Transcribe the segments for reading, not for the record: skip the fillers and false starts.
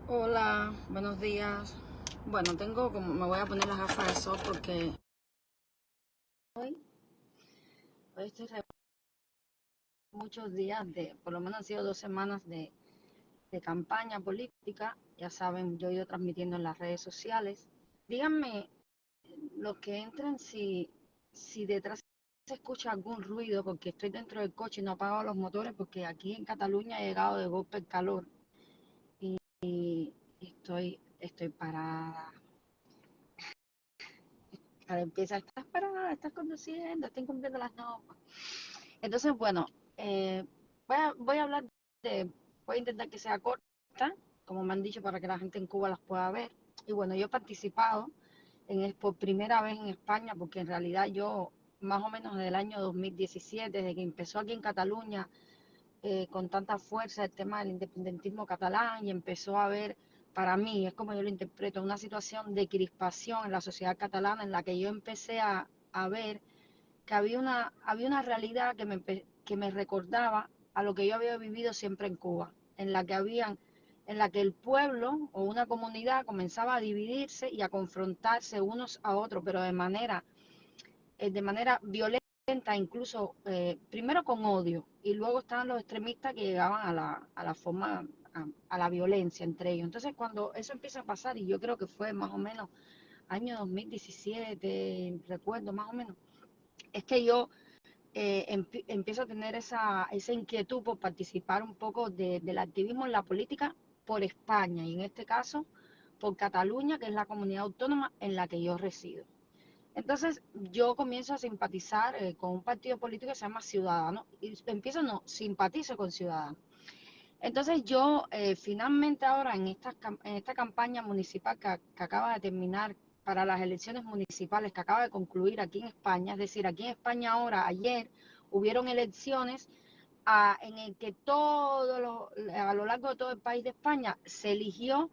Hola, buenos días. Bueno, me voy a poner las gafas de sol porque hoy, hoy muchos días por lo menos han sido 2 semanas de campaña política. Ya saben, yo he ido transmitiendo en las redes sociales. Díganme, los que entran, si detrás se escucha algún ruido, porque estoy dentro del coche y no he apagado los motores, porque aquí en Cataluña ha llegado de golpe el calor y estoy parada. Para empezar, estás parada, estás conduciendo, estás incumpliendo las normas. Entonces, bueno, eh, voy a hablar de, voy a intentar que sea corta, como me han dicho, para que la gente en Cuba las pueda ver. Y bueno, yo he participado por primera vez en España, porque en realidad yo, más o menos desde el año 2017, desde que empezó aquí en Cataluña, con tanta fuerza el tema del independentismo catalán y empezó a haber, para mí, es como yo lo interpreto, una situación de crispación en la sociedad catalana en la que yo empecé a ver que había una realidad que me recordaba a lo que yo había vivido siempre en Cuba, en la que el pueblo o una comunidad comenzaba a dividirse y a confrontarse unos a otros, pero de manera violenta, incluso primero con odio, y luego estaban los extremistas que llegaban a la violencia entre ellos. Entonces, cuando eso empieza a pasar, y yo creo que fue más o menos año 2017, recuerdo más o menos, es que yo empiezo a tener esa inquietud por participar un poco del activismo en la política por España, y en este caso por Cataluña, que es la comunidad autónoma en la que yo resido. Entonces yo comienzo a simpatizar con un partido político que se llama Ciudadanos, y no, simpatizo con Ciudadanos. Entonces yo finalmente ahora en esta campaña municipal que acaba de terminar para las elecciones municipales que acaba de concluir aquí en España, es decir, aquí en España ahora, ayer, hubieron elecciones en el que a lo largo de todo el país de España se eligió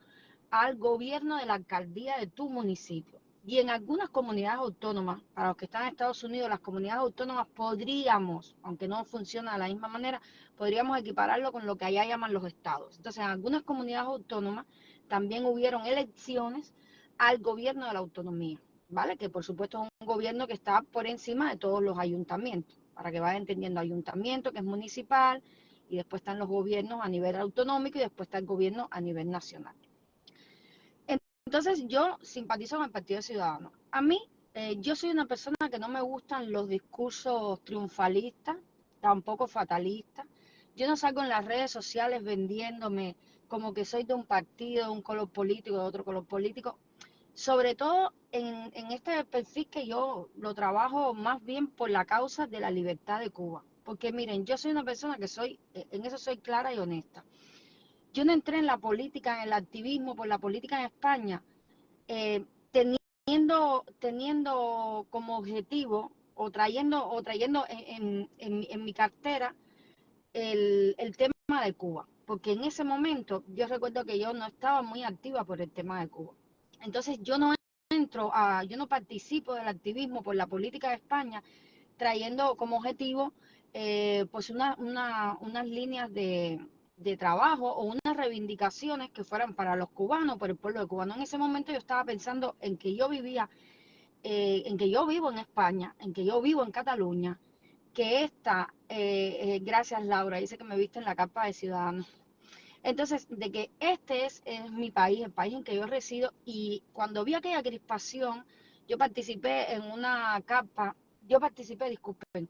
al gobierno de la alcaldía de tu municipio. Y en algunas comunidades autónomas, para los que están en Estados Unidos, las comunidades autónomas podríamos, aunque no funciona de la misma manera, podríamos equipararlo con lo que allá llaman los estados. Entonces, en algunas comunidades autónomas también hubieron elecciones al gobierno de la autonomía, ¿vale? Que por supuesto es un gobierno que está por encima de todos los ayuntamientos, para que vayan entendiendo, ayuntamiento que es municipal, y después están los gobiernos a nivel autonómico y después está el gobierno a nivel nacional. Entonces yo simpatizo con el Partido Ciudadano. A mí, yo soy una persona que no me gustan los discursos triunfalistas, tampoco fatalistas. Yo no salgo en las redes sociales vendiéndome como que soy de un partido, de un color político, de otro color político. Sobre todo en este perfil que yo lo trabajo más bien por la causa de la libertad de Cuba. Porque miren, yo soy una persona que en eso soy clara y honesta. Yo no entré en la política, en el activismo por la política en España, teniendo como objetivo o trayendo en mi cartera el tema de Cuba, porque en ese momento yo recuerdo que yo no estaba muy activa por el tema de Cuba. Entonces yo no participo del activismo por la política de España trayendo como objetivo pues unas líneas de trabajo o unas reivindicaciones que fueran para los cubanos, por el pueblo cubano. En ese momento yo estaba pensando en que yo vivía, en que yo vivo en España, en que yo vivo en Cataluña, que gracias Laura, dice que me viste en la capa de Ciudadanos. Entonces, de que este es mi país, el país en que yo resido, y cuando vi aquella crispación, yo participé en una capa, disculpen,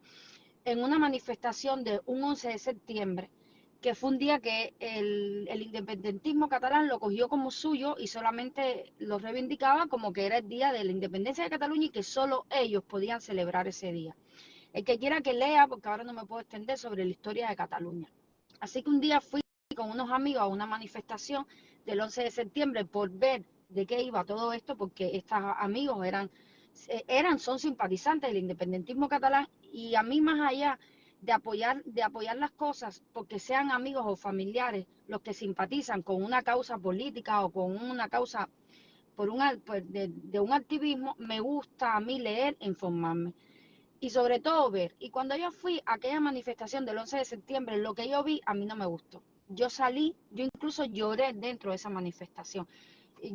en una manifestación de un 11 de septiembre, que fue un día que el independentismo catalán lo cogió como suyo y solamente lo reivindicaba como que era el día de la independencia de Cataluña y que solo ellos podían celebrar ese día. El que quiera que lea, porque ahora no me puedo extender sobre la historia de Cataluña. Así que un día fui con unos amigos a una manifestación del 11 de septiembre por ver de qué iba todo esto, porque estos amigos son simpatizantes del independentismo catalán, y a mí, más allá de apoyar las cosas porque sean amigos o familiares los que simpatizan con una causa política o con una causa de un activismo, me gusta a mí leer e informarme y sobre todo ver. Y cuando yo fui a aquella manifestación del 11 de septiembre, lo que yo vi a mí no me gustó. yo salí, yo incluso lloré dentro de esa manifestación.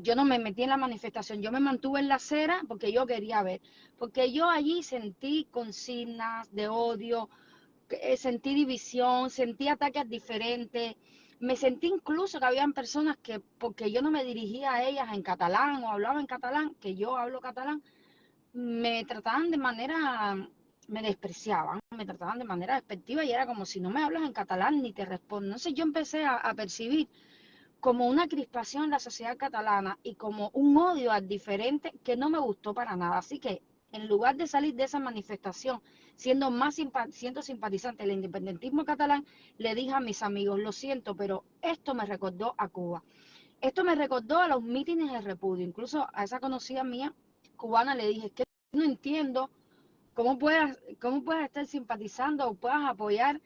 Yo no me metí en la manifestación, yo me mantuve en la acera porque yo quería ver, porque yo allí sentí consignas de odio, sentí división, sentí ataques diferentes, me sentí incluso que habían personas que, porque yo no me dirigía a ellas en catalán o hablaba en catalán, que yo hablo catalán, me trataban de manera, me despreciaban, me trataban de manera despectiva y era como si no me hablas en catalán ni te respondo. Entonces yo empecé a percibir como una crispación en la sociedad catalana y como un odio al diferente que no me gustó para nada. Así que en lugar de salir de esa manifestación siendo simpatizante del independentismo catalán, le dije a mis amigos, lo siento, pero esto me recordó a Cuba. Esto me recordó a los mítines de repudio. Incluso a esa conocida mía cubana le dije, es que no entiendo cómo puedas estar simpatizando o puedas apoyar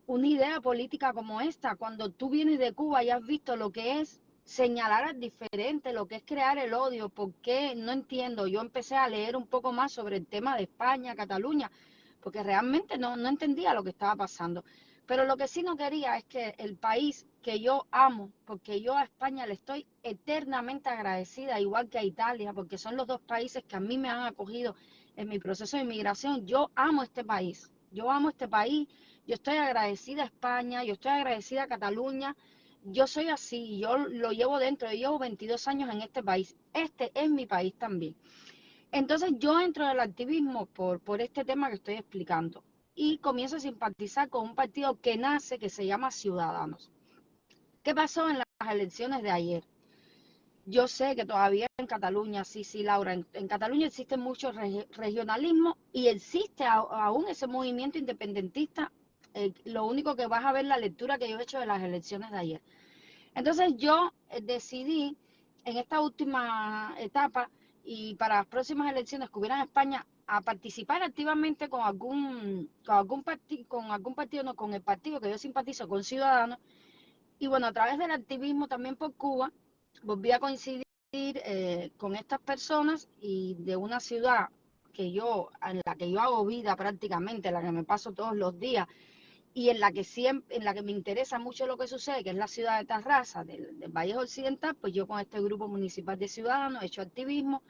una idea política como esta, cuando tú vienes de Cuba y has visto lo que es señalar al diferente, lo que es crear el odio. ¿Por qué? No entiendo. Yo empecé a leer un poco más sobre el tema de España, Cataluña, porque realmente no entendía lo que estaba pasando. Pero lo que sí no quería es que el país que yo amo, porque yo a España le estoy eternamente agradecida, igual que a Italia, porque son los dos países que a mí me han acogido en mi proceso de inmigración. Yo amo este país, yo amo este país, yo estoy agradecida a España, yo estoy agradecida a Cataluña, yo soy así, yo lo llevo dentro, yo llevo 22 años en este país, este es mi país también. Entonces yo entro en el activismo por este tema que estoy explicando y comienzo a simpatizar con un partido que nace, que se llama Ciudadanos. ¿Qué pasó en las elecciones de ayer? Yo sé que todavía en Cataluña, sí, Laura, en Cataluña existe mucho regionalismo y existe aún ese movimiento independentista. Lo único que vas a ver la lectura que yo he hecho de las elecciones de ayer. Entonces yo decidí en esta última etapa y para las próximas elecciones que hubieran en España a participar activamente con algún partido, no, con el partido que yo simpatizo, con Ciudadanos. Y bueno, a través del activismo también por Cuba, volví a coincidir con estas personas y de una ciudad en la que yo hago vida prácticamente, en la que me paso todos los días y en la que me interesa mucho lo que sucede, que es la ciudad de Tarrasa, del Valle Occidental. Pues yo con este grupo municipal de ciudadanos he hecho activismo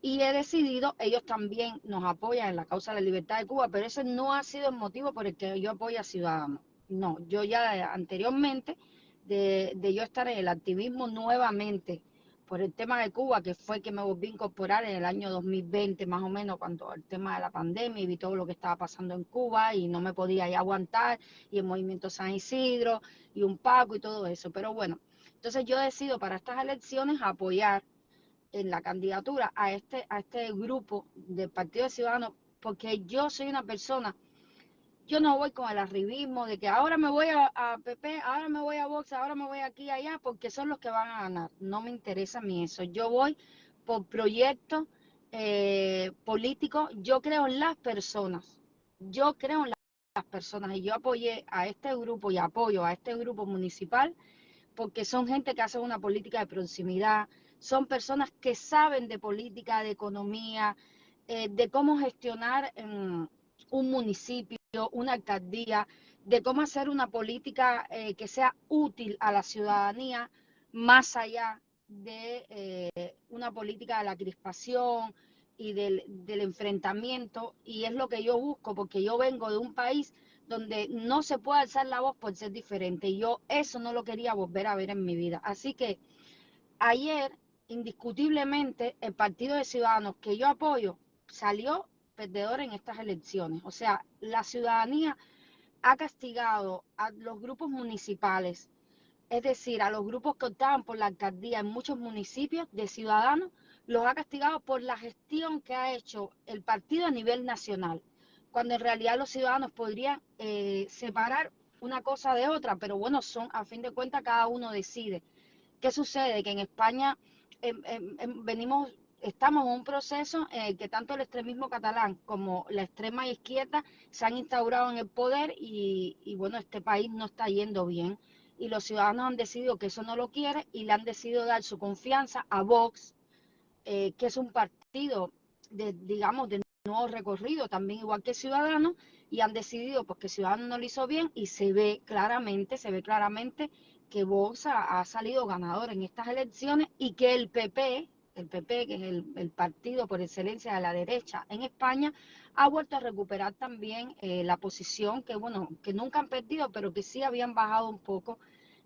y he decidido, ellos también nos apoyan en la causa de la libertad de Cuba, pero ese no ha sido el motivo por el que yo apoyo a Ciudadanos. No, yo ya anteriormente de yo estar en el activismo nuevamente por el tema de Cuba, que fue que me volví a incorporar en el año 2020 más o menos, cuando el tema de la pandemia y vi todo lo que estaba pasando en Cuba y no me podía ya aguantar, y el movimiento San Isidro y un Paco y todo eso. Pero bueno, entonces yo decido para estas elecciones apoyar en la candidatura a este grupo del Partido de Ciudadanos, porque yo soy una persona, yo no voy con el arribismo de que ahora me voy a PP, ahora me voy a Vox, ahora me voy aquí y allá, porque son los que van a ganar. No me interesa a mí eso. Yo voy por proyectos políticos, yo creo en las personas, yo creo en las personas y yo apoyé a este grupo y apoyo a este grupo municipal porque son gente que hace una política de proximidad, son personas que saben de política, de economía, de cómo gestionar un municipio, una alcaldía, de cómo hacer una política que sea útil a la ciudadanía, más allá de una política de la crispación y del enfrentamiento. Y es lo que yo busco, porque yo vengo de un país donde no se puede alzar la voz por ser diferente. Y yo eso no lo quería volver a ver en mi vida. Así que ayer, indiscutiblemente, el Partido de Ciudadanos que yo apoyo salió perdedor en estas elecciones. O sea, la ciudadanía ha castigado a los grupos municipales, es decir, a los grupos que optaban por la alcaldía en muchos municipios de Ciudadanos, los ha castigado por la gestión que ha hecho el partido a nivel nacional, cuando en realidad los ciudadanos podrían separar una cosa de otra, pero bueno, a fin de cuentas cada uno decide. ¿Qué sucede? Que en España estamos en un proceso en el que tanto el extremismo catalán como la extrema izquierda se han instaurado en el poder y bueno, este país no está yendo bien. Y los ciudadanos han decidido que eso no lo quiere y le han decidido dar su confianza a Vox, que es un partido, digamos, de nuevo recorrido, también igual que Ciudadanos, y han decidido pues que Ciudadanos no lo hizo bien, y se ve claramente que Vox ha salido ganador en estas elecciones, y que el PP, que es el partido por excelencia de la derecha en España, ha vuelto a recuperar también la posición que, bueno, que nunca han perdido, pero que sí habían bajado un poco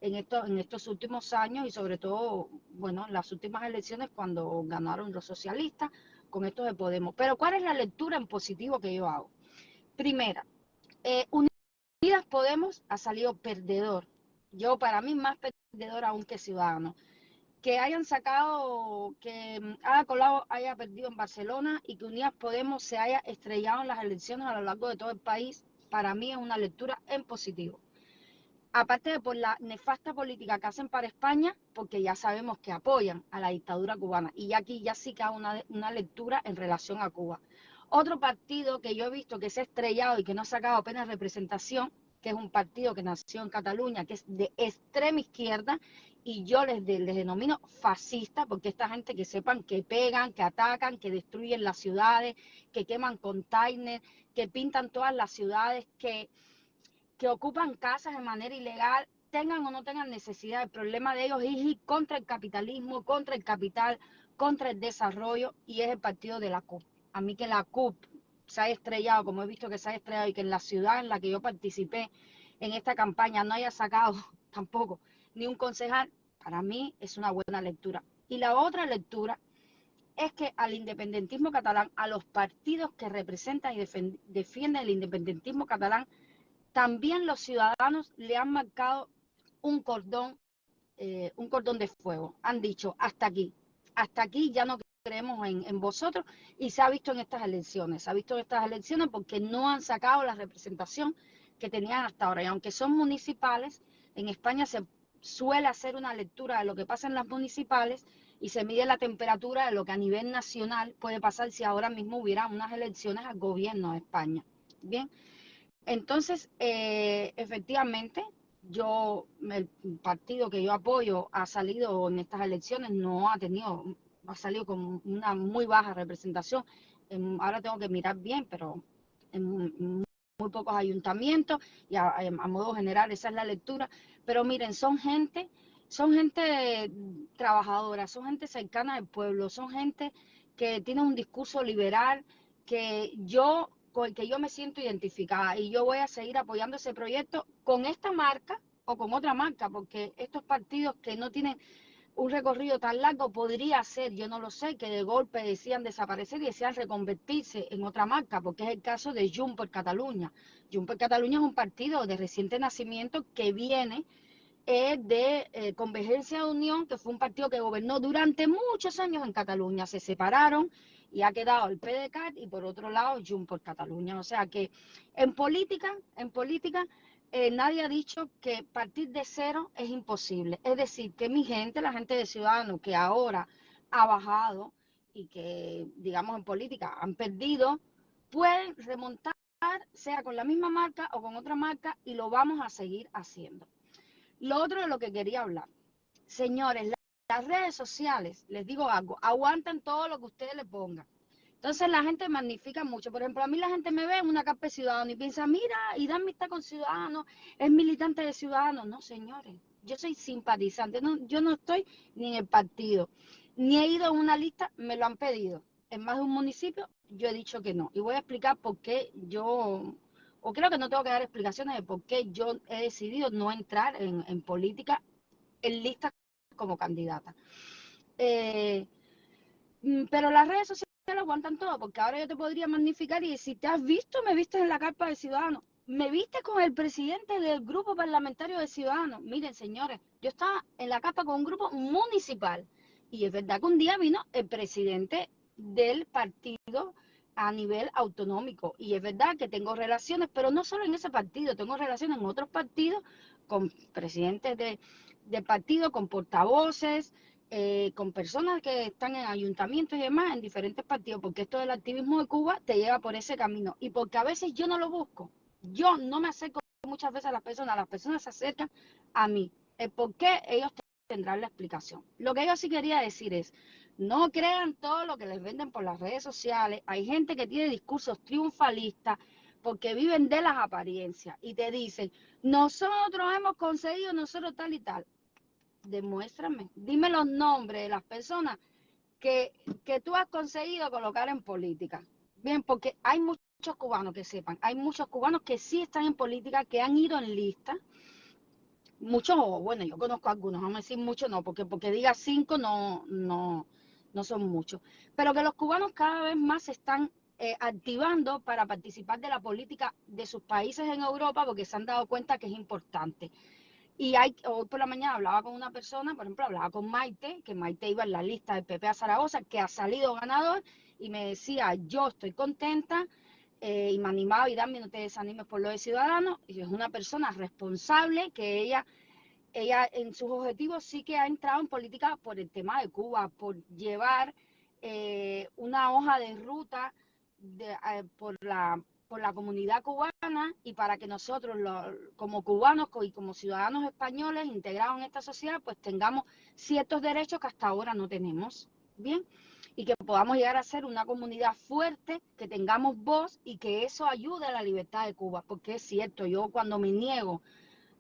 en estos últimos años, y sobre todo, bueno, en las últimas elecciones cuando ganaron los socialistas con esto de Podemos. Pero ¿cuál es la lectura en positivo que yo hago? Primera, Unidas Podemos ha salido perdedor. Yo, para mí, más perdedor aún que Ciudadanos. Que hayan sacado, que Ada Colau haya perdido en Barcelona y que Unidas Podemos se haya estrellado en las elecciones a lo largo de todo el país, para mí es una lectura en positivo. Aparte de por la nefasta política que hacen para España, porque ya sabemos que apoyan a la dictadura cubana. Y aquí ya sí que hago una lectura en relación a Cuba. Otro partido que yo he visto que se ha estrellado y que no ha sacado apenas representación, que es un partido que nació en Cataluña, que es de extrema izquierda, y yo les denomino fascista, porque esta gente que sepan que pegan, que atacan, que destruyen las ciudades, que queman containers, que pintan todas las ciudades, que ocupan casas de manera ilegal, tengan o no tengan necesidad. El problema de ellos es ir contra el capitalismo, contra el capital, contra el desarrollo, y es el partido de la CUP. A mí que la CUP se haya estrellado, como he visto que se ha estrellado, y que en la ciudad en la que yo participé en esta campaña no haya sacado tampoco ni un concejal, para mí es una buena lectura. Y la otra lectura es que al independentismo catalán, a los partidos que representan y defienden el independentismo catalán, también los ciudadanos le han marcado un cordón de fuego. Han dicho, hasta aquí ya no creemos en vosotros, y se ha visto en estas elecciones. Se ha visto en estas elecciones porque no han sacado la representación que tenían hasta ahora. Y aunque son municipales, en España se suele hacer una lectura de lo que pasa en las municipales y se mide la temperatura de lo que a nivel nacional puede pasar si ahora mismo hubiera unas elecciones al gobierno de España. Bien. Entonces, efectivamente, el partido que yo apoyo ha salido en estas elecciones, ha salido con una muy baja representación. Ahora tengo que mirar bien, pero en muy pocos ayuntamientos, y a modo general esa es la lectura. Pero miren, son gente trabajadora, son gente cercana al pueblo, son gente que tiene un discurso liberal con el que yo me siento identificada, y yo voy a seguir apoyando ese proyecto con esta marca o con otra marca, porque estos partidos que no tienen un recorrido tan largo, podría ser, yo no lo sé, que de golpe decían desaparecer y decían reconvertirse en otra marca, porque es el caso de Junts per Catalunya. Junts per Catalunya es un partido de reciente nacimiento que viene de Convergencia de Unión, que fue un partido que gobernó durante muchos años en Cataluña. Se separaron y ha quedado el PDeCAT, y por otro lado Junts per Catalunya. O sea que en política nadie ha dicho que partir de cero es imposible. Es decir, que mi gente, la gente de Ciudadanos, que ahora ha bajado y que, digamos, en política han perdido, pueden remontar, sea con la misma marca o con otra marca, y lo vamos a seguir haciendo. Lo otro de lo que quería hablar, señores, las redes sociales, les digo algo, aguantan todo lo que ustedes le pongan. Entonces la gente magnifica mucho. Por ejemplo, a mí la gente me ve en una capa de Ciudadanos y piensa, mira, Idami está con Ciudadanos, es militante de Ciudadanos. No, señores, yo soy simpatizante, no, yo no estoy ni en el partido, ni he ido en una lista, me lo han pedido. En más de un municipio yo he dicho que no. Y voy a explicar por qué o creo que no tengo que dar explicaciones de por qué yo he decidido no entrar en política en listas como candidata. Pero las redes sociales lo aguantan todo, porque ahora yo te podría magnificar y decir, ¿te has visto? Me viste en la carpa de Ciudadanos, me viste con el presidente del grupo parlamentario de Ciudadanos. Miren, señores, yo estaba en la carpa con un grupo municipal, y es verdad que un día vino el presidente del partido a nivel autonómico, y es verdad que tengo relaciones, pero no solo en ese partido, tengo relaciones en otros partidos, con presidentes de partido, con portavoces, con personas que están en ayuntamientos y demás, en diferentes partidos, porque esto del activismo de Cuba te lleva por ese camino, y porque a veces yo no lo busco, yo no me acerco muchas veces a las personas se acercan a mí. El por qué ellos tendrán la explicación. Lo que yo sí quería decir es, No crean todo lo que les venden por las redes sociales. Hay gente que tiene discursos triunfalistas porque viven de las apariencias y te dicen, nosotros hemos conseguido, nosotros tal y tal. Demuéstrame, dime los nombres de las personas que, que tú has conseguido colocar en política. Bien, porque hay muchos cubanos que sepan, hay muchos cubanos que sí están en política, que han ido en lista. Muchos, bueno, yo conozco algunos, vamos a decir muchos no, porque diga 5 no son muchos. Pero que los cubanos cada vez más se están activando para participar de la política de sus países en Europa porque se han dado cuenta que es importante. Y hoy por la mañana hablaba con una persona, por ejemplo, hablaba con Maite, que Maite iba en la lista del PP a Zaragoza, que ha salido ganador, y me decía, yo estoy contenta, y me animaba y dame, no te desanimes por lo de Ciudadanos, y es una persona responsable, que ella en sus objetivos sí que ha entrado en política por el tema de Cuba, por llevar una hoja de ruta por la comunidad cubana y para que nosotros como cubanos y como ciudadanos españoles integrados en esta sociedad pues tengamos ciertos derechos que hasta ahora no tenemos, ¿bien? Y que podamos llegar a ser una comunidad fuerte, que tengamos voz y que eso ayude a la libertad de Cuba, porque es cierto, yo cuando me niego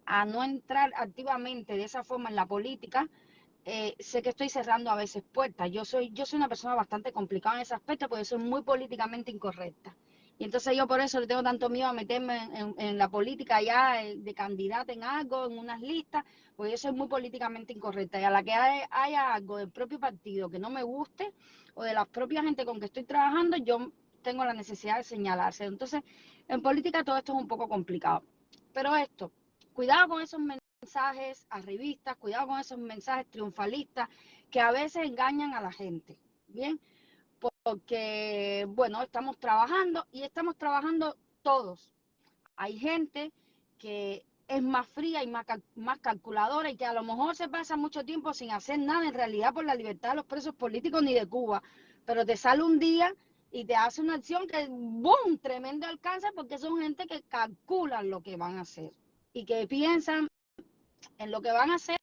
a no entrar activamente de esa forma en la política, sé que estoy cerrando a veces puertas. Yo soy una persona bastante complicada en ese aspecto porque soy muy políticamente incorrecta. Y entonces yo por eso le tengo tanto miedo a meterme en la política ya de candidata en algo, en unas listas, porque yo soy muy políticamente incorrecta. Y a la que haya algo del propio partido que no me guste o de la propia gente con que estoy trabajando, yo tengo la necesidad de señalarse. Entonces, en política todo esto es un poco complicado. Pero cuidado con esos mensajes arribistas, cuidado con esos mensajes triunfalistas que a veces engañan a la gente, ¿bien? Porque, bueno, estamos trabajando y estamos trabajando todos. Hay gente que es más fría y más calculadora y que a lo mejor se pasa mucho tiempo sin hacer nada en realidad por la libertad de los presos políticos ni de Cuba, pero te sale un día y te hace una acción que, ¡boom!, tremendo alcance porque son gente que calculan lo que van a hacer y que piensan en lo que van a hacer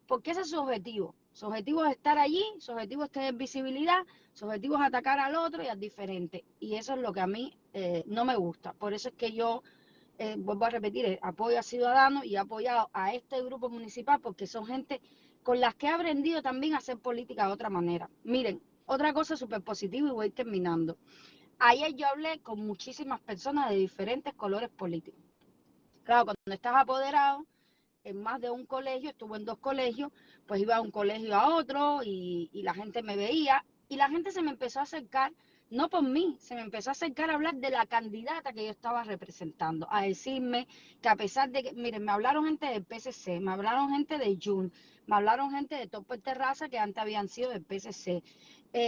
porque ese es su objetivo. Su objetivo es estar allí, su objetivo es tener visibilidad, su objetivo es atacar al otro y al diferente. Y eso es lo que a mí no me gusta. Por eso es que yo, vuelvo a repetir, apoyo a Ciudadanos y he apoyado a este grupo municipal porque son gente con las que he aprendido también a hacer política de otra manera. Miren, otra cosa súper positiva y voy terminando. Ayer yo hablé con muchísimas personas de diferentes colores políticos. Claro, cuando estás apoderado en más de un colegio, estuve en 2 colegios, pues iba a un colegio a otro y la gente me veía y la gente se me empezó a acercar, no por mí, se me empezó a acercar a hablar de la candidata que yo estaba representando, a decirme que a pesar de que, miren, me hablaron gente del PSC, me hablaron gente de Jun, me hablaron gente de Topo Terraza que antes habían sido del PSC,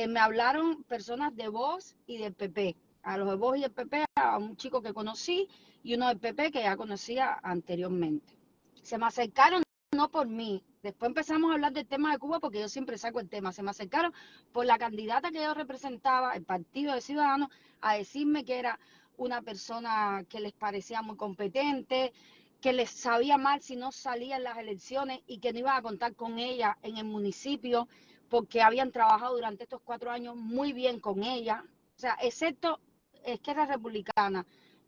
me hablaron personas de Vox y del PP, a los de Vox y del PP, a un chico que conocí y uno del PP que ya conocía anteriormente. Se me acercaron no por mí. Después empezamos a hablar del tema de Cuba porque yo siempre saco el tema. Se me acercaron por la candidata que yo representaba, el Partido de Ciudadanos, a decirme que era una persona que les parecía muy competente, que les sabía mal si no salía en las elecciones y que no iba a contar con ella en el municipio porque habían trabajado durante estos 4 años muy bien con ella. O sea, excepto Esquerra Republicana,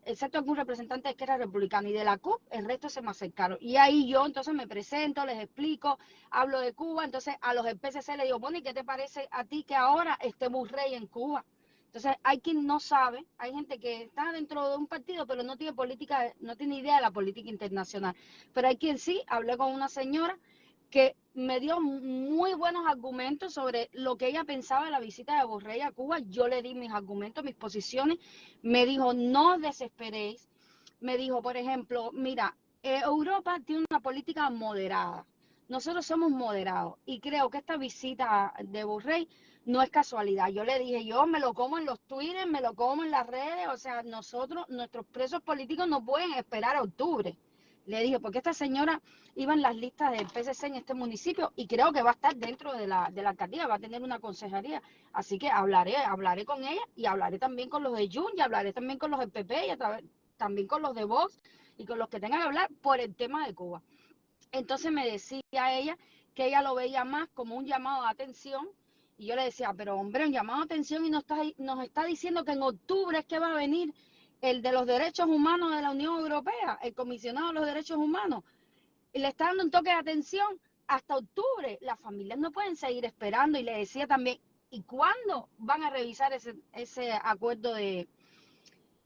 excepto algún representante de Esquerra Republicana y de la CUP, el resto se me acercaron. Y ahí yo entonces me presento, les explico, hablo de Cuba, entonces a los del PSC le digo, bueno, ¿y qué te parece a ti que ahora esté Burrey en Cuba? Entonces hay quien no sabe, hay gente que está dentro de un partido pero no tiene política, no tiene idea de la política internacional. Pero hay quien sí, hablé con una señora que me dio muy buenos argumentos sobre lo que ella pensaba de la visita de Borrell a Cuba. Yo le di mis argumentos, mis posiciones. Me dijo, no desesperéis. Me dijo, por ejemplo, mira, Europa tiene una política moderada. Nosotros somos moderados y creo que esta visita de Borrell no es casualidad. Yo le dije, yo me lo como en los Twitter, me lo como en las redes, o sea, nuestros presos políticos no pueden esperar a octubre. Le dije, porque esta señora iba en las listas del PSC en este municipio y creo que va a estar dentro de la alcaldía, va a tener una consejería. Así que hablaré con ella y hablaré también con los de Jun y hablaré también con los del PP y también con los de Vox y con los que tengan que hablar por el tema de Cuba. Entonces me decía ella que ella lo veía más como un llamado de atención Y yo le decía, pero hombre, un llamado de atención y nos está diciendo que en octubre es que va a venir el de los derechos humanos de la Unión Europea, el comisionado de los derechos humanos, y le está dando un toque de atención hasta octubre. Las familias no pueden seguir esperando. Y le decía también, ¿y cuándo van a revisar ese acuerdo de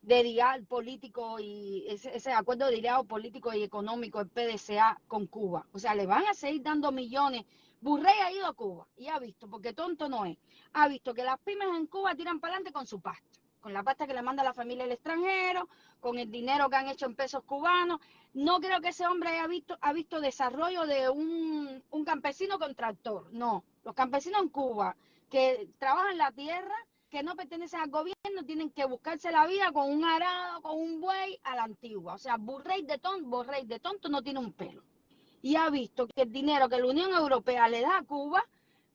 diálogo político y ese acuerdo de diálogo político y económico, el PDCA, con Cuba? O sea, le van a seguir dando millones. Burrey ha ido a Cuba y ha visto, porque tonto no es, ha visto que las pymes en Cuba tiran para adelante con su pasta, con la pasta que le manda la familia al extranjero, con el dinero que han hecho en pesos cubanos. No creo que ese hombre ha visto desarrollo de un campesino con tractor. No, los campesinos en Cuba que trabajan la tierra, que no pertenecen al gobierno, tienen que buscarse la vida con un arado, con un buey a la antigua. O sea, Borrell de tonto no tiene un pelo. Y ha visto que el dinero que la Unión Europea le da a Cuba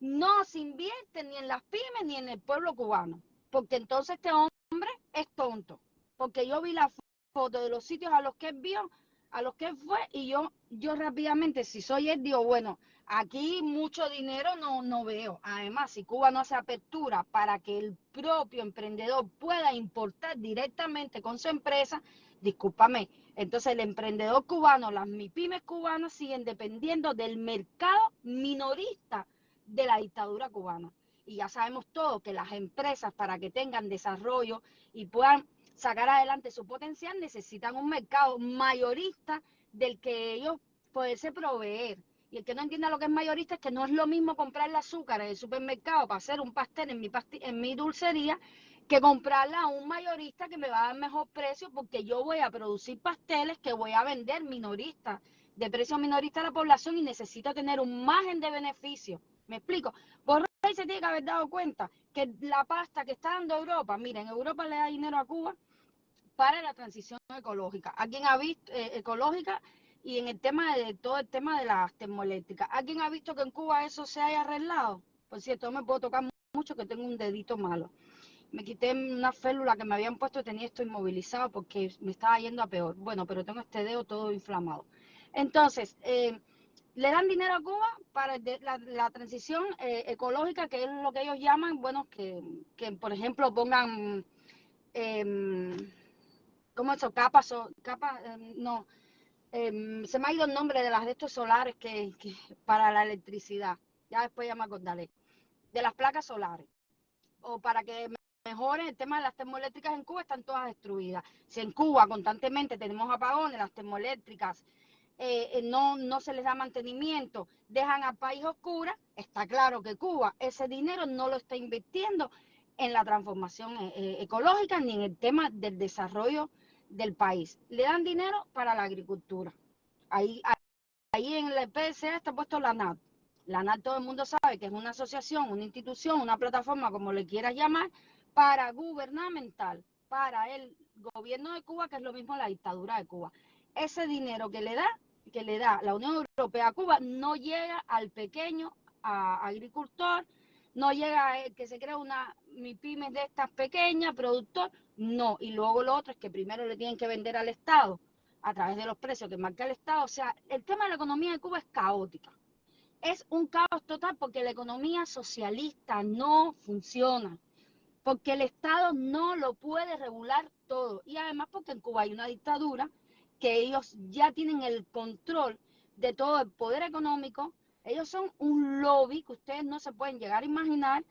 no se invierte ni en las pymes ni en el pueblo cubano. Porque entonces este hombre es tonto. Porque yo vi la foto de los sitios a los que él vio, a los que él fue, y yo rápidamente, si soy él, digo, bueno, aquí mucho dinero no veo. Además, si Cuba no hace apertura para que el propio emprendedor pueda importar directamente con su empresa, discúlpame, entonces el emprendedor cubano, las MIPYMES cubanas siguen dependiendo del mercado minorista de la dictadura cubana. Y ya sabemos todos que las empresas, para que tengan desarrollo y puedan sacar adelante su potencial, necesitan un mercado mayorista del que ellos poderse proveer. Y el que no entienda lo que es mayorista es que no es lo mismo comprar el azúcar en el supermercado para hacer un pastel en mi dulcería que comprarla a un mayorista que me va a dar mejor precio, porque yo voy a producir pasteles que voy a vender minorista, de precio minorista a la población, y necesito tener un margen de beneficio. ¿Me explico? Borrell se tiene que haber dado cuenta que la pasta que está dando Europa, miren, Europa le da dinero a Cuba para la transición ecológica. ¿Alguien ha visto ecológica? Y en el tema de todo el tema de las termoeléctricas, ¿alguien ha visto que en Cuba eso se haya arreglado? Por cierto, no me puedo tocar mucho, que tengo un dedito malo. Me quité una férula que me habían puesto y tenía esto inmovilizado porque me estaba yendo a peor. Bueno, pero tengo este dedo todo inflamado. Entonces, le dan dinero a Cuba para la transición ecológica, que es lo que ellos llaman, bueno, que por ejemplo pongan, ¿cómo eso? No, se me ha ido el nombre de las de estos solares que para la electricidad, ya después ya me acordaré, de las placas solares, o para que mejoren el tema de las termoeléctricas. En Cuba están todas destruidas. Si en Cuba constantemente tenemos apagones, las termoeléctricas no se les da mantenimiento, dejan al país oscura, está claro que Cuba ese dinero no lo está invirtiendo en la transformación ecológica ni en el tema del desarrollo del país. Le dan dinero para la agricultura. Ahí en el PSA está puesto la NAT. La NAT todo el mundo sabe que es una asociación, una institución, una plataforma, como le quieras llamar, para gubernamental, para el gobierno de Cuba, que es lo mismo la dictadura de Cuba. Ese dinero que le da la Unión Europea a Cuba no llega al pequeño agricultor, no llega a el que se crea una MIPYMES de estas pequeñas, productor, no. Y luego lo otro es que primero le tienen que vender al Estado a través de los precios que marca el Estado. O sea, el tema de la economía de Cuba es caótica. Es un caos total porque la economía socialista no funciona, porque el Estado no lo puede regular todo. Y además porque en Cuba hay una dictadura que ellos ya tienen el control de todo el poder económico. Ellos son un lobby que ustedes no se pueden llegar a imaginar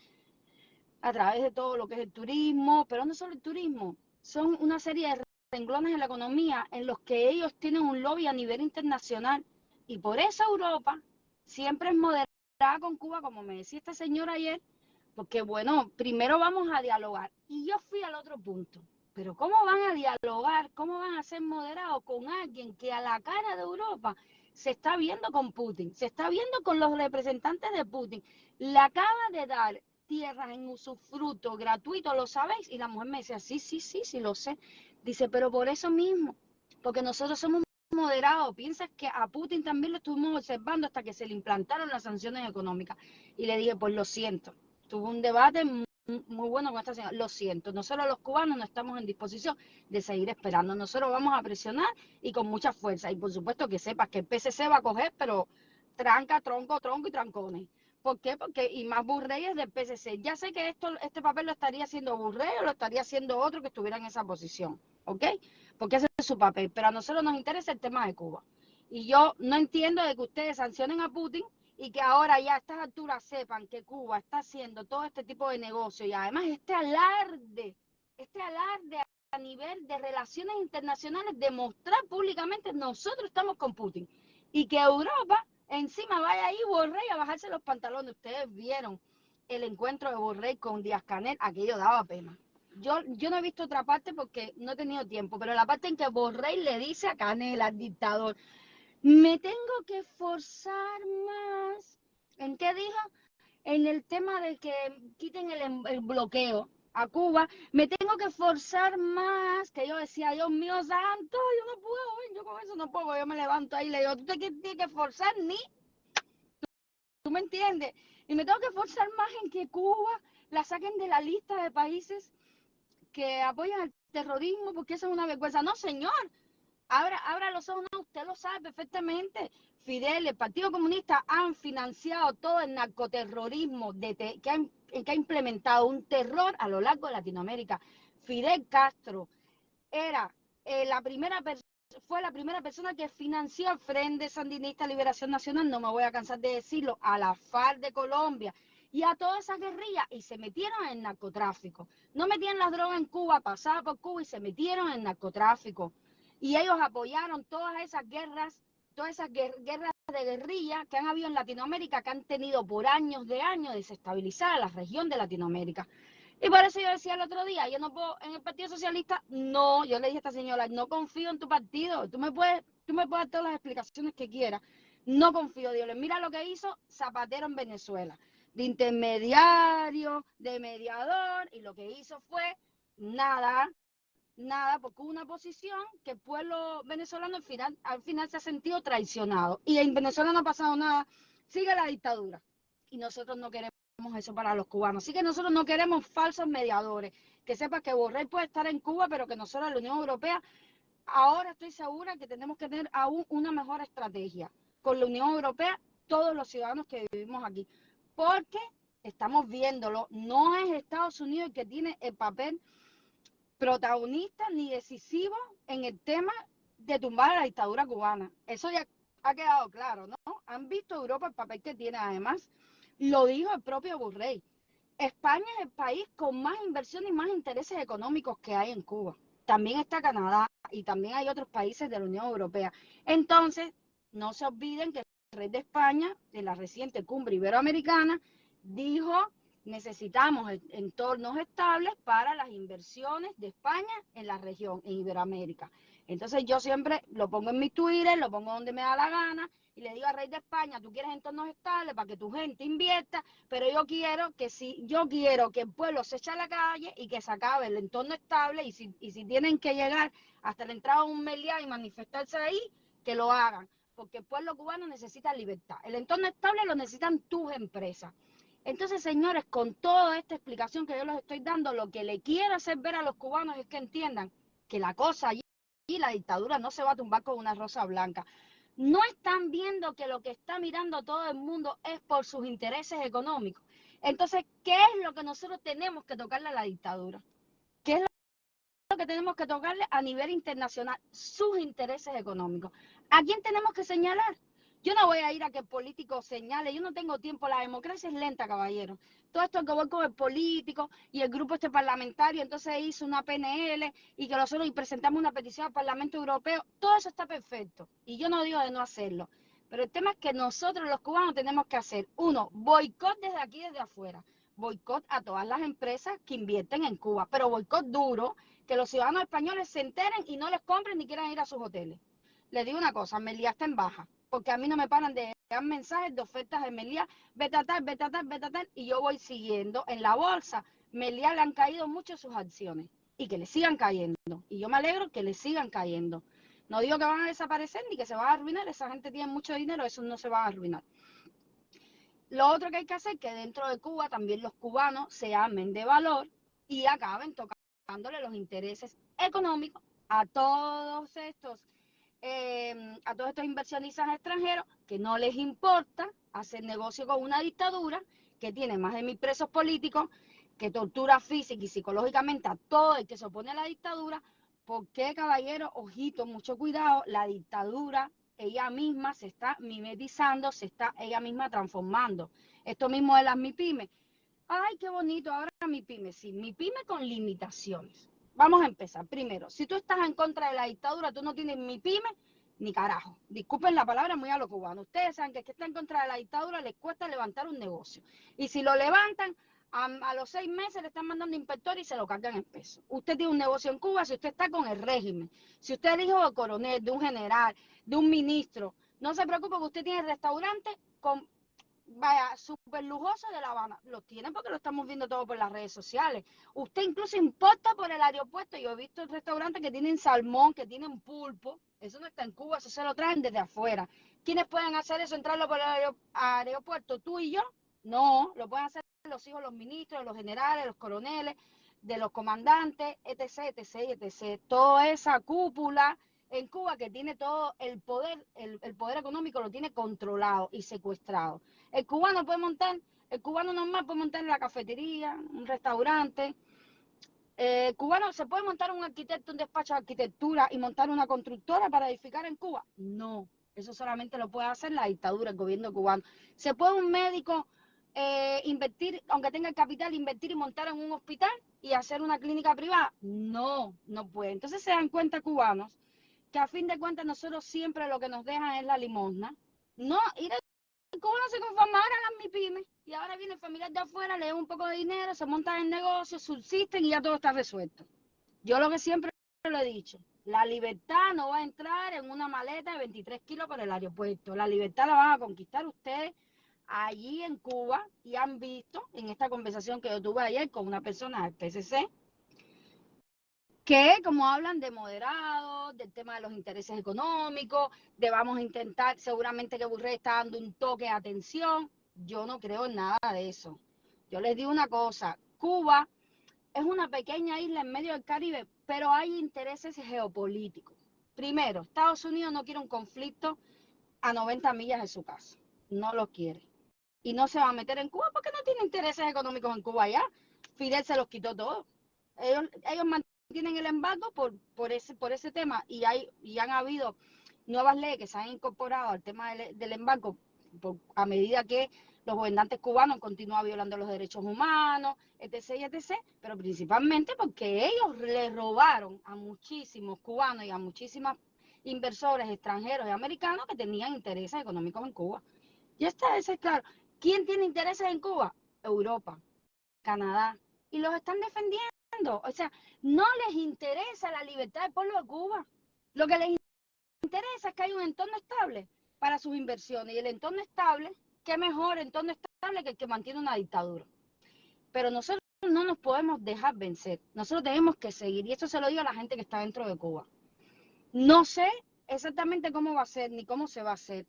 a través de todo lo que es el turismo, pero no solo el turismo, son una serie de renglones en la economía en los que ellos tienen un lobby a nivel internacional, y por eso Europa siempre es moderada con Cuba, como me decía esta señora ayer, porque bueno, primero vamos a dialogar. Y yo fui al otro punto. Pero ¿cómo van a dialogar? ¿Cómo van a ser moderados con alguien que a la cara de Europa se está viendo con Putin, se está viendo con los representantes de Putin? Le acaba de dar tierras en usufructo gratuito, ¿lo sabéis? Y la mujer me decía, sí, lo sé. Dice, pero por eso mismo, porque nosotros somos moderados. Piensas que a Putin también lo estuvimos observando hasta que se le implantaron las sanciones económicas. Y le dije, pues lo siento. Tuvo un debate muy bueno con esta señora. Lo siento, nosotros los cubanos no estamos en disposición de seguir esperando. Nosotros vamos a presionar y con mucha fuerza. Y por supuesto que sepas que el PSC va a coger, pero tranca, tronco y trancones. ¿Por qué? Porque, y más Borrell es del PSC. Ya sé que este papel lo estaría haciendo Borrell o lo estaría haciendo otro que estuviera en esa posición, ¿ok? Porque ese es su papel. Pero a nosotros nos interesa el tema de Cuba. Y yo no entiendo de que ustedes sancionen a Putin y que ahora ya a estas alturas sepan que Cuba está haciendo todo este tipo de negocio y además este alarde a nivel de relaciones internacionales, demostrar públicamente nosotros estamos con Putin y que Europa encima vaya ahí Borrell a bajarse los pantalones. Ustedes vieron el encuentro de Borrell con Díaz-Canel, aquello daba pena. Yo no he visto otra parte porque no he tenido tiempo, pero la parte en que Borrell le dice a Canel, al dictador, me tengo que esforzar más. ¿En qué dijo? En el tema de que quiten el bloqueo a Cuba, me tengo que esforzar más, que yo decía, Dios mío santo, yo no puedo, yo con eso no puedo, yo me levanto ahí y le digo, tú te tienes que esforzar ni, ¿tú me entiendes? Y me tengo que esforzar más en que Cuba la saquen de la lista de países que apoyan el terrorismo, porque eso es una vergüenza. No, señor, abra los ojos, no, usted lo sabe perfectamente. Fidel, el Partido Comunista han financiado todo el narcoterrorismo que ha implementado un terror a lo largo de Latinoamérica. Fidel Castro era fue la primera persona que financió el Frente Sandinista Liberación Nacional, no me voy a cansar de decirlo, a la FARC de Colombia y a todas esas guerrillas y se metieron en el narcotráfico. No metían las drogas en Cuba, pasaban por Cuba y se metieron en el narcotráfico. Y ellos apoyaron todas esas guerras de guerrilla que han habido en Latinoamérica, que han tenido por años de años desestabilizar a la región de Latinoamérica. Y por eso yo decía el otro día, yo no puedo, en el Partido Socialista, no, yo le dije a esta señora, no confío en tu partido, tú me puedes dar todas las explicaciones que quieras, no confío, Dios, mira lo que hizo Zapatero en Venezuela, de intermediario, de mediador, y lo que hizo fue nada, porque hubo una posición que el pueblo venezolano al final se ha sentido traicionado, y en Venezuela no ha pasado nada, sigue la dictadura, y nosotros no queremos eso para los cubanos. Así que nosotros no queremos falsos mediadores. Que sepa que Borrell puede estar en Cuba, pero que nosotros, la Unión Europea, ahora estoy segura que tenemos que tener aún una mejor estrategia con la Unión Europea, todos los ciudadanos que vivimos aquí. Porque estamos viéndolo, no es Estados Unidos el que tiene el papel protagonista ni decisivo en el tema de tumbar a la dictadura cubana. Eso ya ha quedado claro, ¿no? Han visto Europa el papel que tiene, además, lo dijo el propio Borrell. España es el país con más inversión y más intereses económicos que hay en Cuba. También está Canadá y también hay otros países de la Unión Europea. Entonces, no se olviden que el rey de España, de la reciente cumbre iberoamericana, dijo necesitamos entornos estables para las inversiones de España en la región, en Iberoamérica. Entonces yo siempre lo pongo en mi Twitter, lo pongo donde me da la gana y le digo al rey de España, tú quieres entornos estables para que tu gente invierta, pero yo quiero que el pueblo se eche a la calle y que se acabe el entorno estable y si tienen que llegar hasta la entrada de un meliá y manifestarse ahí, que lo hagan, porque el pueblo cubano necesita libertad. El entorno estable lo necesitan tus empresas. Entonces, señores, con toda esta explicación que yo les estoy dando, lo que le quiero hacer ver a los cubanos es que entiendan que la cosa allí, la dictadura no se va a tumbar con una rosa blanca. No están viendo que lo que está mirando todo el mundo es por sus intereses económicos. Entonces, ¿qué es lo que nosotros tenemos que tocarle a la dictadura? ¿Qué es lo que tenemos que tocarle a nivel internacional? Sus intereses económicos. ¿A quién tenemos que señalar? Yo no voy a ir a que el político señale, yo no tengo tiempo, la democracia es lenta, caballero. Todo esto que voy con el político y el grupo este parlamentario, entonces hizo una PNL y que nosotros presentamos una petición al Parlamento Europeo, todo eso está perfecto. Y yo no digo de no hacerlo. Pero el tema es que nosotros los cubanos tenemos que hacer, uno, boicot desde aquí, desde afuera. Boicot a todas las empresas que invierten en Cuba, pero boicot duro, que los ciudadanos españoles se enteren y no les compren ni quieran ir a sus hoteles. Les digo una cosa, Meliá está en baja, porque a mí no me paran de dar mensajes de ofertas de Meliá, vete a tal, vete a tal, vete a tal, y yo voy siguiendo en la bolsa. Meliá le han caído mucho sus acciones, y que le sigan cayendo, y yo me alegro que le sigan cayendo. No digo que van a desaparecer ni que se van a arruinar, esa gente tiene mucho dinero, eso no se va a arruinar. Lo otro que hay que hacer es que dentro de Cuba también los cubanos se armen de valor y acaben tocándole los intereses económicos a todos estos inversionistas extranjeros que no les importa hacer negocio con una dictadura que tiene más de 1000 presos políticos, que tortura física y psicológicamente a todo el que se opone a la dictadura. ¿Por qué, caballero? Ojito, mucho cuidado, la dictadura ella misma se está mimetizando, se está ella misma transformando. Esto mismo de las MIPYME. Ay, qué bonito, ahora MIPYME, sí, MIPYME con limitaciones. Vamos a empezar. Primero, si tú estás en contra de la dictadura, tú no tienes MIPYME ni carajo. Disculpen la palabra, muy a lo cubano. Ustedes saben que el que está en contra de la dictadura les cuesta levantar un negocio. Y si lo levantan, a los 6 meses le están mandando inspector y se lo cargan en peso. Usted tiene un negocio en Cuba si usted está con el régimen. Si usted es hijo de coronel, de un general, de un ministro, no se preocupe que usted tiene restaurante con, vaya, súper lujoso de La Habana. Lo tiene porque lo estamos viendo todo por las redes sociales. Usted incluso importa por el aeropuerto. Yo he visto restaurantes que tienen salmón, que tienen pulpo. Eso no está en Cuba, eso se lo traen desde afuera. ¿Quiénes pueden hacer eso? Entrarlo por el aeropuerto, tú y yo. No, lo pueden hacer los hijos de los ministros, de los generales, de los coroneles, de los comandantes, etc, etc, etc. Toda esa cúpula en Cuba que tiene todo el poder económico lo tiene controlado y secuestrado. El cubano puede montar, el cubano normal puede montar en la cafetería, un restaurante. El cubano se puede montar un arquitecto, un despacho de arquitectura y montar una constructora para edificar en Cuba. No, eso solamente lo puede hacer la dictadura, el gobierno cubano. ¿Se puede un médico invertir, aunque tenga el capital, invertir y montar en un hospital y hacer una clínica privada? No, no puede. Entonces se dan cuenta cubanos que a fin de cuentas nosotros siempre lo que nos dejan es la limosna. No, ir el cubano se conforma ahora a las MIPYME y ahora viene familias de afuera, le dan un poco de dinero, se montan en negocios, subsisten y ya todo está resuelto. Yo lo que siempre lo he dicho, la libertad no va a entrar en una maleta de 23 kilos por el aeropuerto. La libertad la van a conquistar ustedes allí en Cuba y han visto en esta conversación que yo tuve ayer con una persona del PSC que como hablan de moderados, del tema de los intereses económicos, de vamos a intentar, seguramente que Borrell está dando un toque de atención. Yo no creo en nada de eso. Yo les digo una cosa, Cuba es una pequeña isla en medio del Caribe, pero hay intereses geopolíticos. Primero, Estados Unidos no quiere un conflicto a 90 millas de su casa. No lo quiere. Y no se va a meter en Cuba porque no tiene intereses económicos en Cuba ya. Fidel se los quitó todo. Ellos mantienen el embargo por ese tema y han habido nuevas leyes que se han incorporado al tema del embargo a medida que los gobernantes cubanos continúan violando los derechos humanos, etc, etc, pero principalmente porque ellos le robaron a muchísimos cubanos y a muchísimos inversores extranjeros y americanos que tenían intereses económicos en Cuba. Ya está, eso es claro. ¿Quién tiene intereses en Cuba? Europa, Canadá, y los están defendiendo. O sea, no les interesa la libertad del pueblo de Cuba. Lo que les interesa es que hay un entorno estable para sus inversiones. Y el entorno estable, qué mejor entorno estable que el que mantiene una dictadura. Pero nosotros no nos podemos dejar vencer. Nosotros tenemos que seguir. Y esto se lo digo a la gente que está dentro de Cuba. No sé exactamente cómo va a ser ni cómo se va a hacer.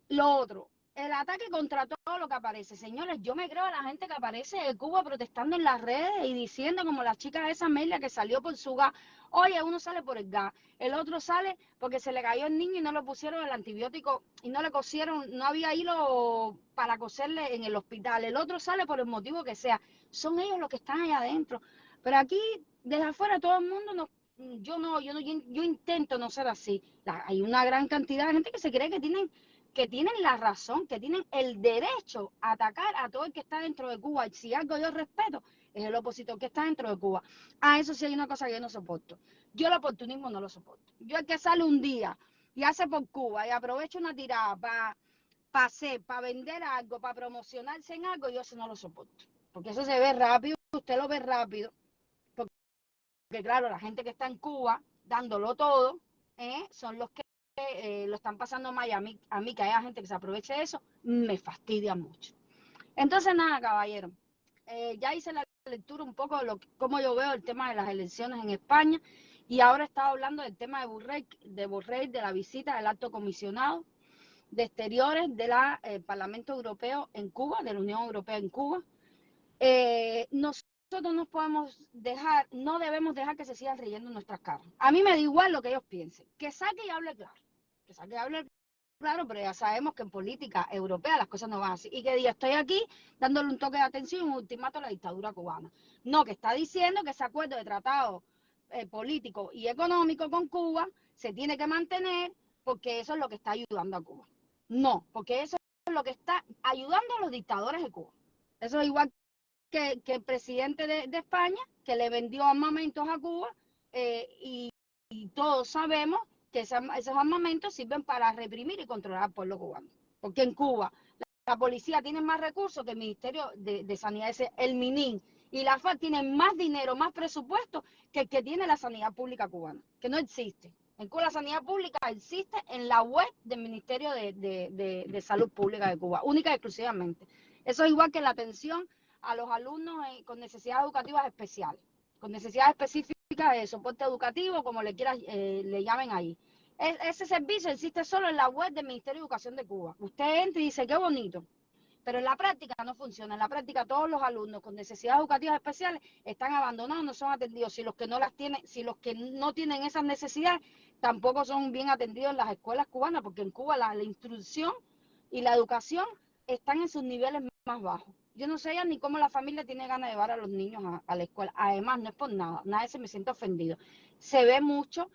Lo otro, el ataque contra todo lo que aparece. Señores, yo me creo a la gente que aparece de Cuba protestando en las redes y diciendo como la chica de esa Amelia que salió por su gas. Oye, uno sale por el gas, el otro sale porque se le cayó el niño y no le pusieron el antibiótico y no le cosieron, no había hilo para coserle en el hospital. El otro sale por el motivo que sea. Son ellos los que están allá adentro. Pero aquí, desde afuera, todo el mundo nos... Yo intento no ser así. Hay una gran cantidad de gente que se cree que tienen la razón, que tienen el derecho a atacar a todo el que está dentro de Cuba. Y si algo yo respeto, es el opositor que está dentro de Cuba. Eso sí hay una cosa que yo no soporto. Yo el oportunismo no lo soporto. Yo el que sale un día y hace por Cuba y aprovecha una tirada para vender algo, para promocionarse en algo, yo eso no lo soporto. Porque eso se ve rápido, usted lo ve rápido. Porque claro, la gente que está en Cuba dándolo todo, son los que lo están pasando mal y a mí que haya gente que se aproveche de eso, me fastidia mucho. Entonces nada, caballero, ya hice la lectura un poco de cómo yo veo el tema de las elecciones en España y ahora estaba hablando del tema de Borrell, de la visita del alto comisionado de exteriores del Parlamento Europeo en Cuba, de la Unión Europea en Cuba. Nosotros no debemos dejar que se sigan riendo nuestras caras. A mí me da igual lo que ellos piensen, que saque y hable claro, que saque y hable claro, pero ya sabemos que en política europea las cosas no van así. Y que diga, estoy aquí dándole un toque de atención y un ultimato a la dictadura cubana. No, que está diciendo que ese acuerdo de tratado político y económico con Cuba se tiene que mantener porque eso es lo que está ayudando a Cuba. No, porque eso es lo que está ayudando a los dictadores de Cuba. Eso es igual que el presidente de España, que le vendió armamentos a Cuba, y todos sabemos que esos armamentos sirven para reprimir y controlar al pueblo cubano. Porque en Cuba la policía tiene más recursos que el Ministerio de Sanidad, el MININ, y la FARC tienen más dinero, más presupuesto que el que tiene la sanidad pública cubana, que no existe. En Cuba la sanidad pública existe en la web del Ministerio de Salud Pública de Cuba, única y exclusivamente. Eso es igual que la atención a los alumnos con necesidades educativas especiales, con necesidades específicas de soporte educativo, como le llamen ahí. Ese servicio existe solo en la web del Ministerio de Educación de Cuba. Usted entra y dice, qué bonito, pero en la práctica no funciona. En la práctica todos los alumnos con necesidades educativas especiales están abandonados, no son atendidos. Si los que no las tienen, si los que no tienen esas necesidades, tampoco son bien atendidos en las escuelas cubanas, porque en Cuba la instrucción y la educación están en sus niveles más bajos. Yo no sé ya ni cómo la familia tiene ganas de llevar a los niños a la escuela. Además, no es por nada, nadie se me siente ofendido. Se ve mucho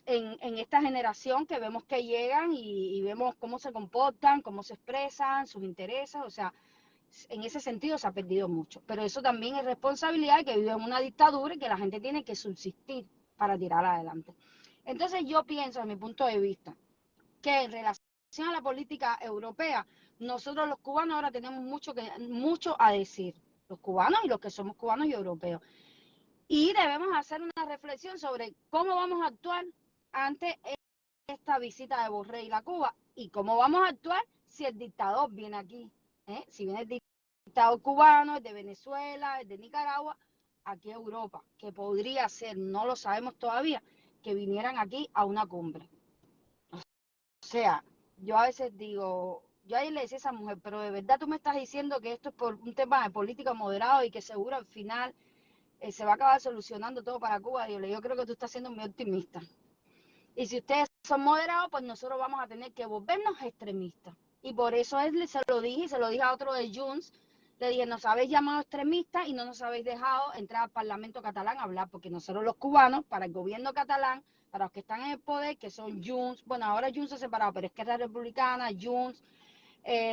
en esta generación que vemos que llegan y vemos cómo se comportan, cómo se expresan, sus intereses, o sea, en ese sentido se ha perdido mucho. Pero eso también es responsabilidad de que vive en una dictadura y que la gente tiene que subsistir para tirar adelante. Entonces yo pienso, desde mi punto de vista, que en relación a la política europea, nosotros los cubanos ahora tenemos mucho a decir, los cubanos y los que somos cubanos y europeos. Y debemos hacer una reflexión sobre cómo vamos a actuar ante esta visita de Borrell a Cuba y cómo vamos a actuar si el dictador viene aquí. Si viene el dictador cubano, el de Venezuela, el de Nicaragua, aquí a Europa, que podría ser, no lo sabemos todavía, que vinieran aquí a una cumbre. O sea, yo a veces digo, yo ayer le decía a esa mujer, pero de verdad tú me estás diciendo que esto es por un tema de política moderado y que seguro al final se va a acabar solucionando todo para Cuba. Yo creo que tú estás siendo muy optimista. Y si ustedes son moderados, pues nosotros vamos a tener que volvernos extremistas. Y por eso se lo dije, y se lo dije a otro de Junts, le dije, nos habéis llamado extremistas y no nos habéis dejado entrar al Parlamento catalán a hablar, porque nosotros los cubanos, para el gobierno catalán, para los que están en el poder, que son Junts, bueno, ahora Junts se ha separado, pero es que es la republicana, Junts,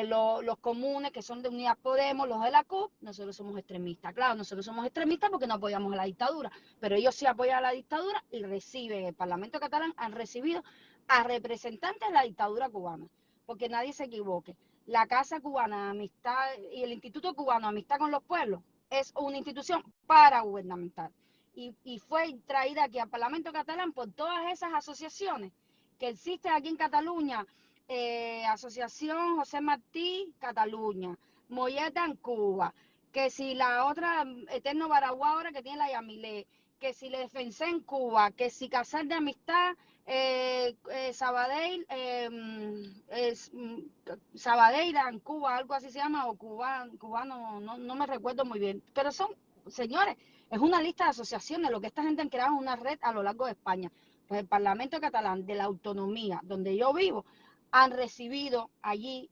los comunes, que son de Unidas Podemos, los de la CUP, nosotros somos extremistas. Claro, nosotros somos extremistas porque no apoyamos a la dictadura, pero ellos sí apoyan a la dictadura y reciben, el Parlamento catalán han recibido a representantes de la dictadura cubana, porque nadie se equivoque. La Casa Cubana de Amistad y el Instituto Cubano de Amistad con los Pueblos es una institución paragubernamental y fue traída aquí al Parlamento catalán por todas esas asociaciones que existen aquí en Cataluña. Asociación José Martí, Cataluña, Molleta en Cuba, que si la otra, Eterno Baraguá ahora que tiene la Yamilé, que si le Defensé en Cuba, que si Casal de Amistad, Sabadell, Sabadeira en Cuba, algo así se llama, o cubano, no me recuerdo muy bien, pero son, señores, es una lista de asociaciones, lo que esta gente han creado es una red a lo largo de España. Pues el Parlamento catalán de la autonomía, donde yo vivo, han recibido allí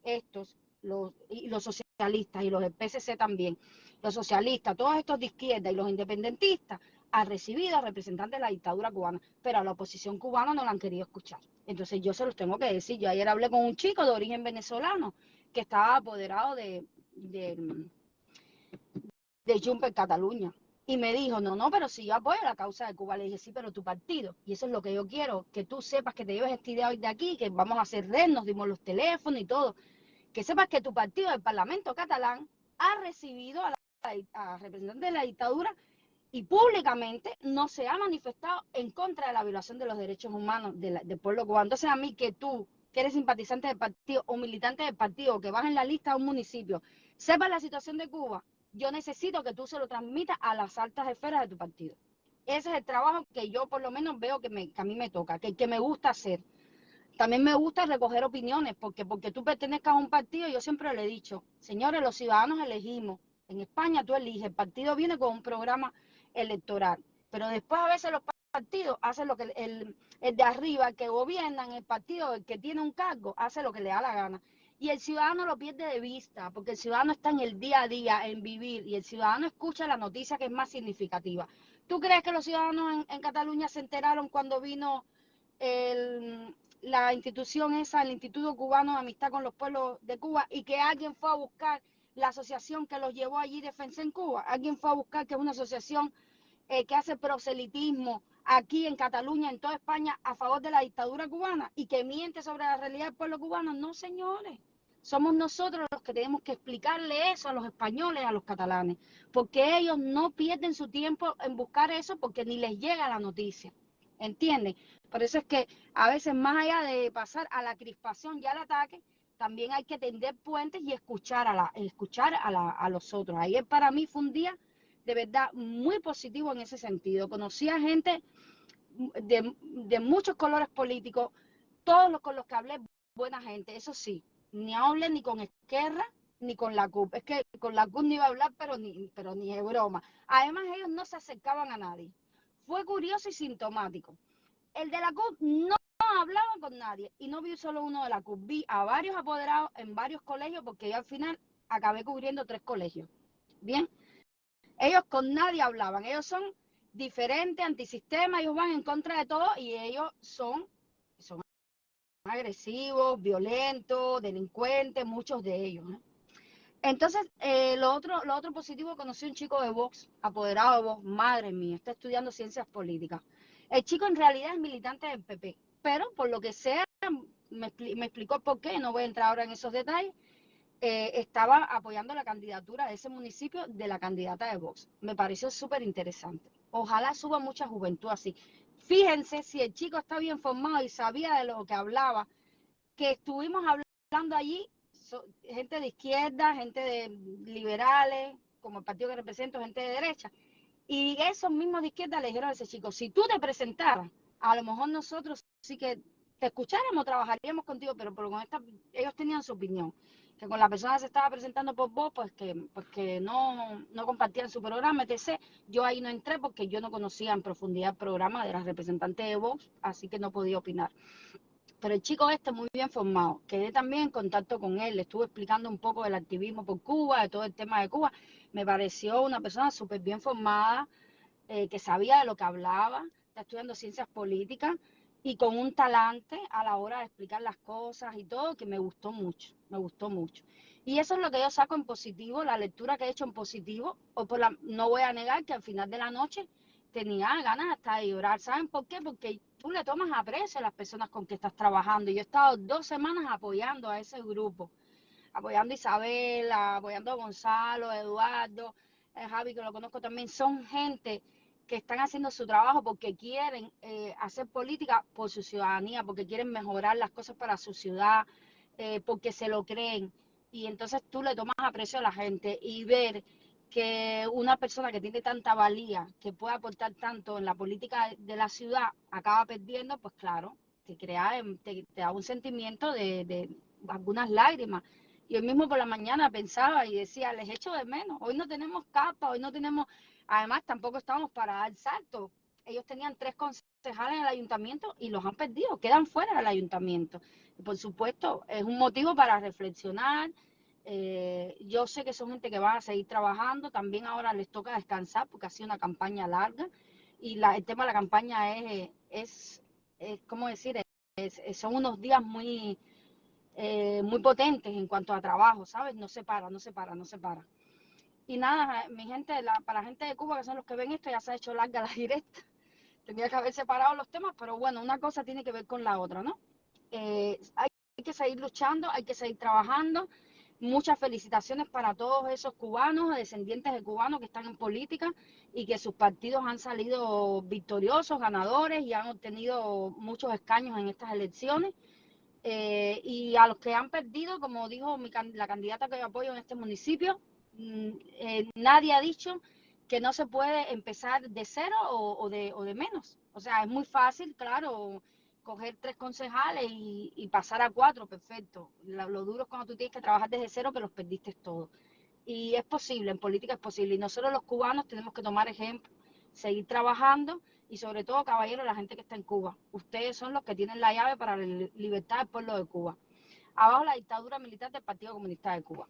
los socialistas y los del PSC también, los socialistas, todos estos de izquierda y los independentistas, han recibido a representantes de la dictadura cubana, pero a la oposición cubana no la han querido escuchar. Entonces yo se los tengo que decir. Yo ayer hablé con un chico de origen venezolano que estaba apoderado de Junts Cataluña. Y me dijo, no, pero si yo apoyo la causa de Cuba. Le dije, sí, pero tu partido. Y eso es lo que yo quiero, que tú sepas que te lleves esta idea hoy de aquí, que vamos a hacer red, nos dimos los teléfonos y todo. Que sepas que tu partido del Parlamento catalán ha recibido a representantes de la dictadura y públicamente no se ha manifestado en contra de la violación de los derechos humanos del pueblo cubano. Entonces a mí que tú, que eres simpatizante del partido o militante del partido, que vas en la lista de un municipio, sepas la situación de Cuba, yo necesito que tú se lo transmitas a las altas esferas de tu partido. Ese es el trabajo que yo por lo menos veo que a mí me toca, que me gusta hacer. También me gusta recoger opiniones, porque tú pertenezcas a un partido, yo siempre le he dicho, señores, los ciudadanos elegimos. En España tú eliges, el partido viene con un programa electoral, pero después a veces los partido hace lo que el de arriba, el que gobierna en el partido, el que tiene un cargo, hace lo que le da la gana. Y el ciudadano lo pierde de vista, porque el ciudadano está en el día a día, en vivir, y el ciudadano escucha la noticia que es más significativa. ¿Tú crees que los ciudadanos en Cataluña se enteraron cuando vino la institución esa, el Instituto Cubano de Amistad con los Pueblos de Cuba, y que alguien fue a buscar la asociación que los llevó allí Defensa en Cuba? Alguien fue a buscar que es una asociación que hace proselitismo aquí en Cataluña, en toda España, a favor de la dictadura cubana y que miente sobre la realidad del pueblo cubano. No, señores. Somos nosotros los que tenemos que explicarle eso a los españoles, a los catalanes, porque ellos no pierden su tiempo en buscar eso porque ni les llega la noticia. ¿Entienden? Por eso es que a veces, más allá de pasar a la crispación y al ataque, también hay que tender puentes y escuchar a los otros. Ayer para mí fue un día de verdad muy positivo en ese sentido. Conocí a gente de muchos colores políticos, todos los con los que hablé, buena gente, eso sí, ni hablé ni con Esquerra ni con la CUP. Es que con la CUP no iba a hablar, pero ni de broma. Además, ellos no se acercaban a nadie. Fue curioso y sintomático. El de la CUP no hablaba con nadie y no vi solo uno de la CUP, vi a varios apoderados en varios colegios, porque yo al final acabé cubriendo 3 colegios. Bien, ellos con nadie hablaban, ellos son diferentes, antisistema, ellos van en contra de todo y ellos son agresivos, violentos, delincuentes, muchos de ellos, ¿eh? Entonces, lo otro positivo, conocí a un chico de Vox, apoderado de Vox, madre mía, está estudiando ciencias políticas. El chico en realidad es militante del PP, pero por lo que sea, me explicó por qué, no voy a entrar ahora en esos detalles. Estaba apoyando la candidatura de ese municipio de la candidata de Vox. Me pareció súper interesante. Ojalá suba mucha juventud así. Fíjense si el chico está bien formado y sabía de lo que hablaba, que estuvimos hablando allí, gente de izquierda, gente de liberales, como el partido que represento, gente de derecha. Y esos mismos de izquierda le dijeron a ese chico, si tú te presentaras, a lo mejor nosotros sí que te escucháramos, trabajaríamos contigo, pero con ellos tenían su opinión, que con la persona que se estaba presentando por vos, pues que no compartían su programa, etc. Yo ahí no entré porque yo no conocía en profundidad el programa de las representantes de Vox, así que no podía opinar. Pero el chico muy bien formado. Quedé también en contacto con él, le estuve explicando un poco del activismo por Cuba, de todo el tema de Cuba. Me pareció una persona súper bien formada, que sabía de lo que hablaba, está estudiando ciencias políticas y con un talante a la hora de explicar las cosas y todo, que me gustó mucho, me gustó mucho. Y eso es lo que yo saco en positivo, la lectura que he hecho en positivo, no voy a negar que al final de la noche tenía ganas hasta de llorar. ¿Saben por qué? Porque tú le tomas aprecio a las personas con que estás trabajando. Yo he estado 2 semanas apoyando a ese grupo, apoyando a Isabela, apoyando a Gonzalo, Eduardo, Javi, que lo conozco también. Son gente que están haciendo su trabajo porque quieren hacer política por su ciudadanía, porque quieren mejorar las cosas para su ciudad, porque se lo creen. Y entonces tú le tomas aprecio a la gente y ver que una persona que tiene tanta valía, que puede aportar tanto en la política de la ciudad, acaba perdiendo, pues claro, te da un sentimiento de algunas lágrimas. Y hoy mismo por la mañana pensaba y decía, les echo de menos. Hoy no tenemos capa, hoy no tenemos, además tampoco estamos para dar salto. Ellos tenían 3 concejales en el ayuntamiento y los han perdido, quedan fuera del ayuntamiento. Y por supuesto, es un motivo para reflexionar. Yo sé que son gente que va a seguir trabajando, también ahora les toca descansar porque ha sido una campaña larga y el tema de la campaña es ¿cómo decir? Son unos días muy potentes en cuanto a trabajo, ¿sabes? No se para, no se para, no se para. Y nada, mi gente, para la gente de Cuba, que son los que ven esto, ya se ha hecho larga la directa. Tenía que haber separado los temas, pero bueno, una cosa tiene que ver con la otra, ¿no? Hay que seguir luchando, hay que seguir trabajando. Muchas felicitaciones para todos esos cubanos, descendientes de cubanos que están en política y que sus partidos han salido victoriosos, ganadores y han obtenido muchos escaños en estas elecciones. Y a los que han perdido, como dijo la candidata que yo apoyo en este municipio, nadie ha dicho que no se puede empezar de cero o de menos. O sea, es muy fácil, claro, coger 3 concejales y pasar a 4, perfecto. Lo duro es cuando tú tienes que trabajar desde cero, que los perdiste todos. Y es posible, en política es posible. Y nosotros los cubanos tenemos que tomar ejemplo, seguir trabajando y sobre todo, caballeros, la gente que está en Cuba. Ustedes son los que tienen la llave para la libertad del pueblo de Cuba. Abajo la dictadura militar del Partido Comunista de Cuba.